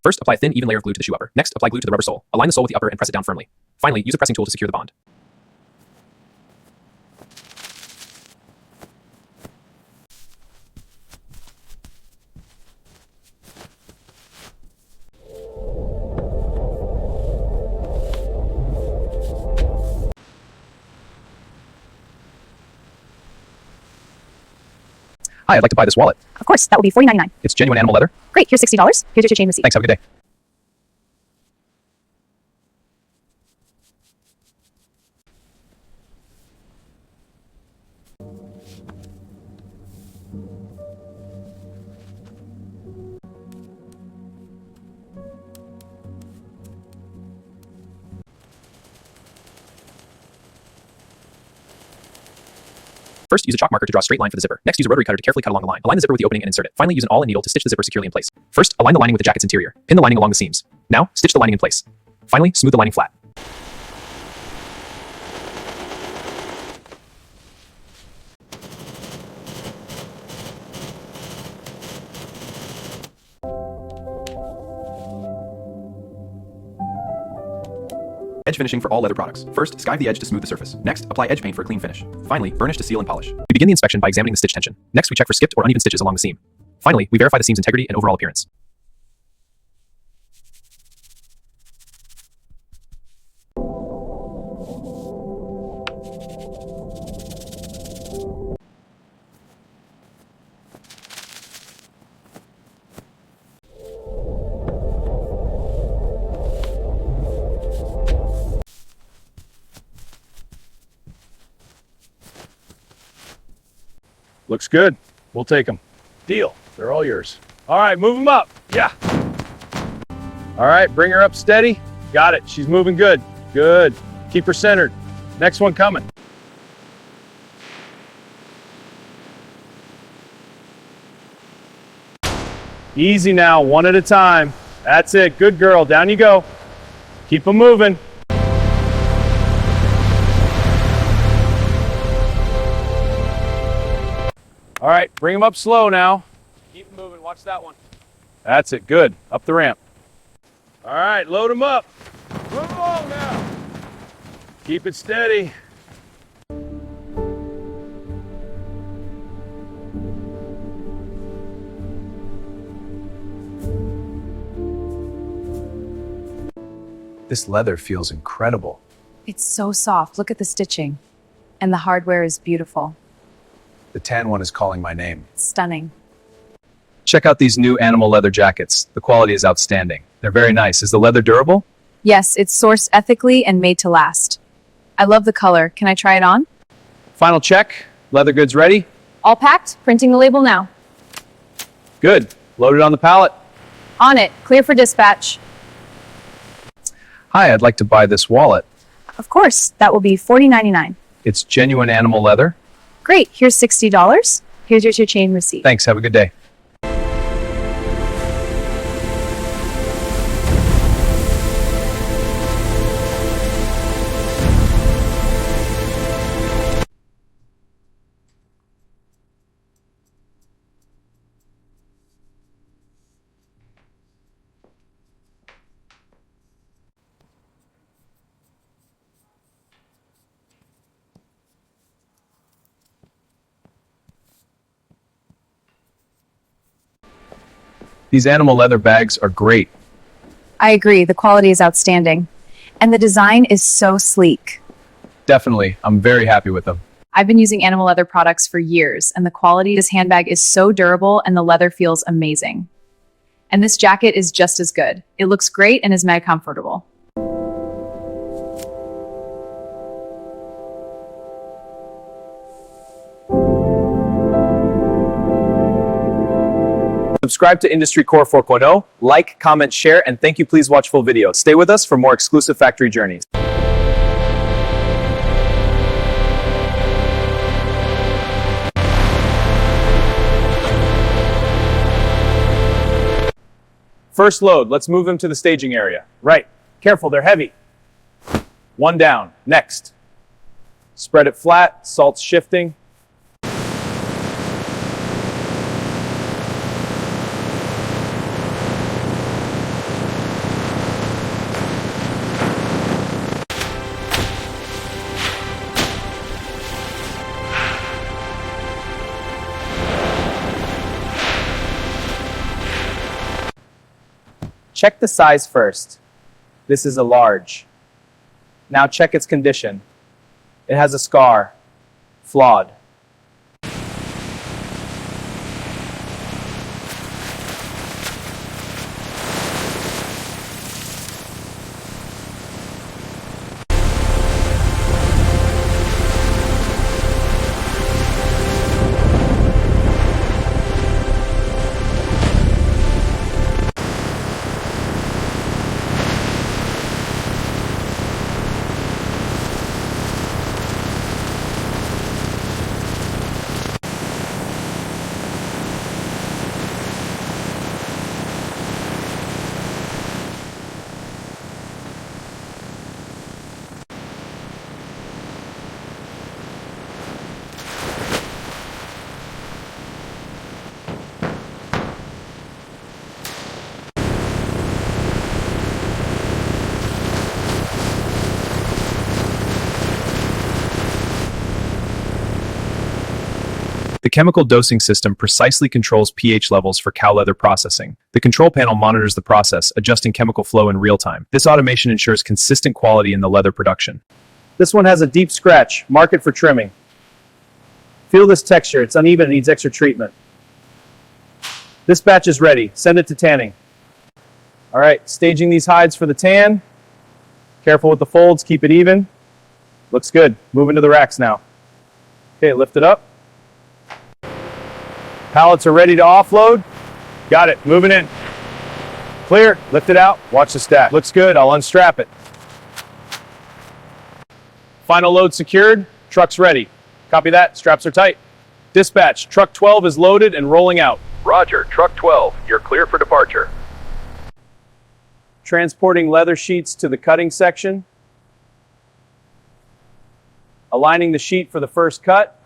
First, apply a thin, even layer of glue to the shoe upper. Next, apply glue to the rubber sole. Align the sole with the upper and press it down firmly. Finally, use a pressing tool to secure the bond. Hi, I'd like to buy this wallet. Of course, that will be $40.99. It's genuine animal leather. Great, here's $60. Here's your chain receipt. Thanks, have a good day. First, use a chalk marker to draw a straight line for the zipper. Next, use a rotary cutter to carefully cut along the line. Align the zipper with the opening and insert it. Finally, use an awl and needle to stitch the zipper securely in place. First, align the lining with the jacket's interior. Pin the lining along the seams. Now, stitch the lining in place. Finally, smooth the lining flat. Edge finishing for all leather products. First, skive the edge to smooth the surface. Next, apply edge paint for a clean finish. Finally, burnish to seal and polish. We begin the inspection by examining the stitch tension. Next, we check for skipped or uneven stitches along the seam. Finally, we verify the seam's integrity and overall appearance. Looks good. We'll take them. Deal. They're all yours. All right, move them up. Yeah. All right, bring her up steady. Got it. She's moving good. Good. Keep her centered. Next one coming. Easy now, one at a time. That's it. Good girl. Down you go. Keep them moving. All right, bring them up slow now. Keep them moving, watch that one. That's it, good. Up the ramp. All right, load them up. Move along now. Keep it steady. This leather feels incredible. It's so soft. Look at the stitching. And the hardware is beautiful. The tan one is calling my name. Stunning. Check out these new animal leather jackets. The quality is outstanding. They're very nice. Is the leather durable? Yes, it's sourced ethically and made to last. I love the color. Can I try it on? Final check. Leather goods ready? All packed. Printing the label now. Good. Load it on the pallet. On it. Clear for dispatch. Hi, I'd like to buy this wallet. Of course, that will be $40.99. It's genuine animal leather. Great. Here's $60. Here's your chain receipt. Thanks, have a good day. These animal leather bags are great. I agree. The quality is outstanding. And the design is so sleek. Definitely, I'm very happy with them. I've been using animal leather products for years, and the quality of this handbag is so durable and the leather feels amazing. And this jacket is just as good. It looks great and is mega comfortable. Subscribe to Industry Core 4.0, like, comment, share, and thank you. Please watch full video. Stay with us for more exclusive factory journeys. First load, let's move them to the staging area. Right, careful, they're heavy. One down, next. Spread it flat, salt's shifting. Check the size first. This is a large. Now check its condition. It has a scar. Flawed. The chemical dosing system precisely controls pH levels for cow leather processing. The control panel monitors the process, adjusting chemical flow in real time. This automation ensures consistent quality in the leather production. This one has a deep scratch. Mark it for trimming. Feel this texture. It's uneven and needs extra treatment. This batch is ready. Send it to tanning. All right, staging these hides for the tan. Careful with the folds. Keep it even. Looks good. Moving to the racks now. Okay, lift it up. Pallets are ready to offload. Got it. Moving in. Clear. Lift it out. Watch the stack. Looks good. I'll unstrap it. Final load secured. Truck's ready. Copy that. Straps are tight. Dispatch. Truck 12 is loaded and rolling out. Roger. Truck 12, you're clear for departure. Transporting leather sheets to the cutting section. Aligning the sheet for the first cut.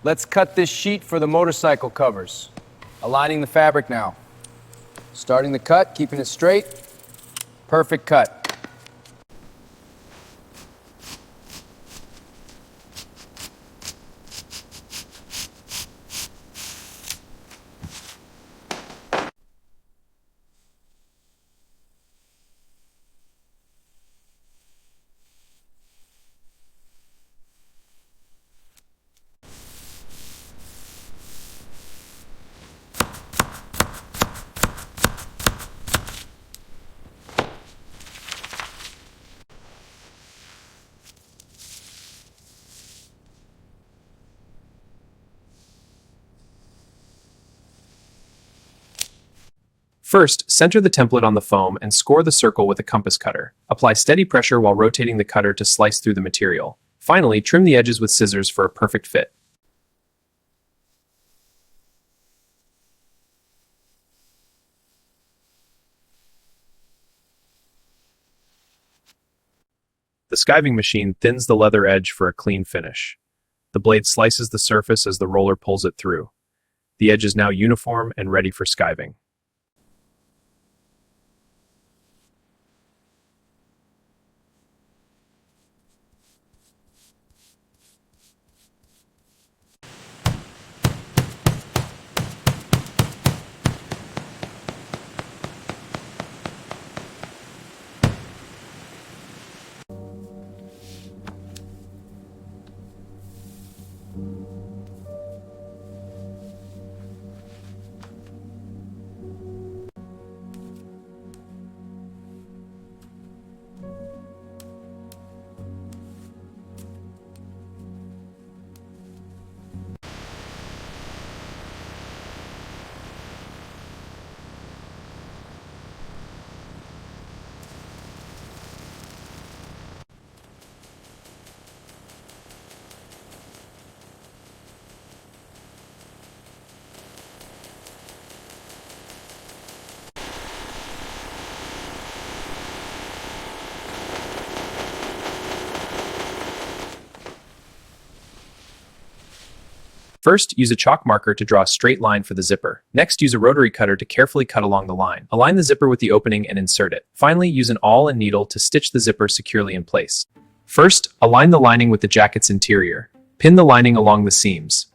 Let's cut this sheet for the motorcycle covers. Aligning the fabric now. Starting the cut, keeping it straight. Perfect cut. First, center the template on the foam and score the circle with a compass cutter. Apply steady pressure while rotating the cutter to slice through the material. Finally, trim the edges with scissors for a perfect fit. The skiving machine thins the leather edge for a clean finish. The blade slices the surface as the roller pulls it through. The edge is now uniform and ready for skiving. First, use a chalk marker to draw a straight line for the zipper. Next, use a rotary cutter to carefully cut along the line. Align the zipper with the opening and insert it. Finally, use an awl and needle to stitch the zipper securely in place. First, align the lining with the jacket's interior. Pin the lining along the seams.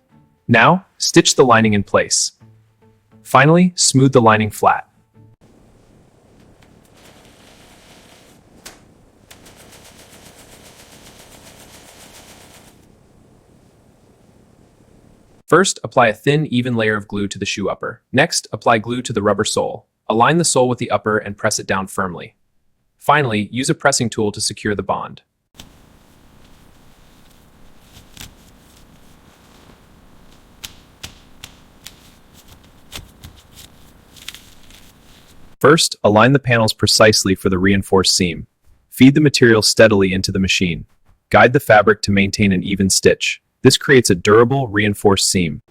Now, stitch the lining in place. Finally, smooth the lining flat. First, apply a thin, even layer of glue to the shoe upper. Next, apply glue to the rubber sole. Align the sole with the upper and press it down firmly. Finally, use a pressing tool to secure the bond. First, align the panels precisely for the reinforced seam. Feed the material steadily into the machine. Guide the fabric to maintain an even stitch. This creates a durable, reinforced seam.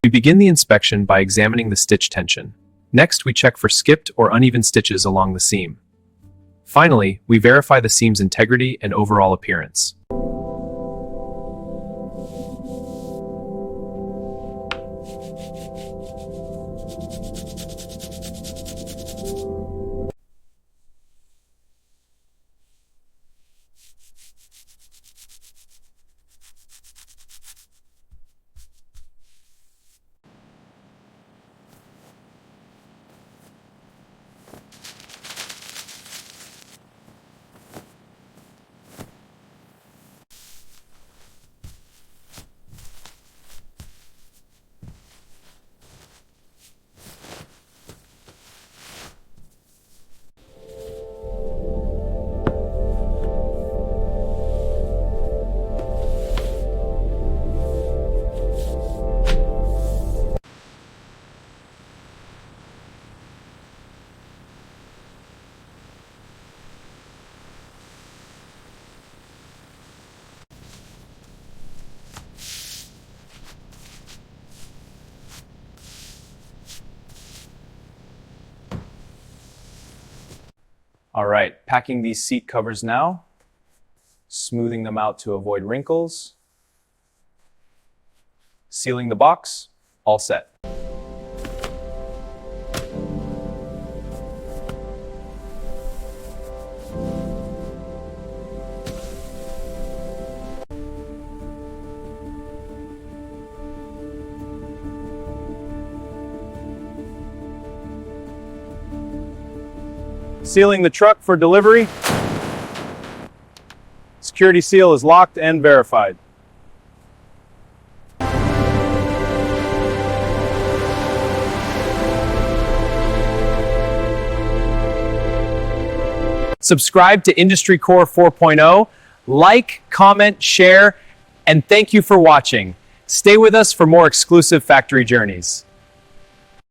We begin the inspection by examining the stitch tension. Next, we check for skipped or uneven stitches along the seam. Finally, we verify the seam's integrity and overall appearance. All right, packing these seat covers now, smoothing them out to avoid wrinkles, sealing the box, all set. Sealing the truck for delivery. Security seal is locked and verified. Subscribe to Industry Core 4.0, like, comment, share, and thank you for watching. Stay with us for more exclusive factory journeys.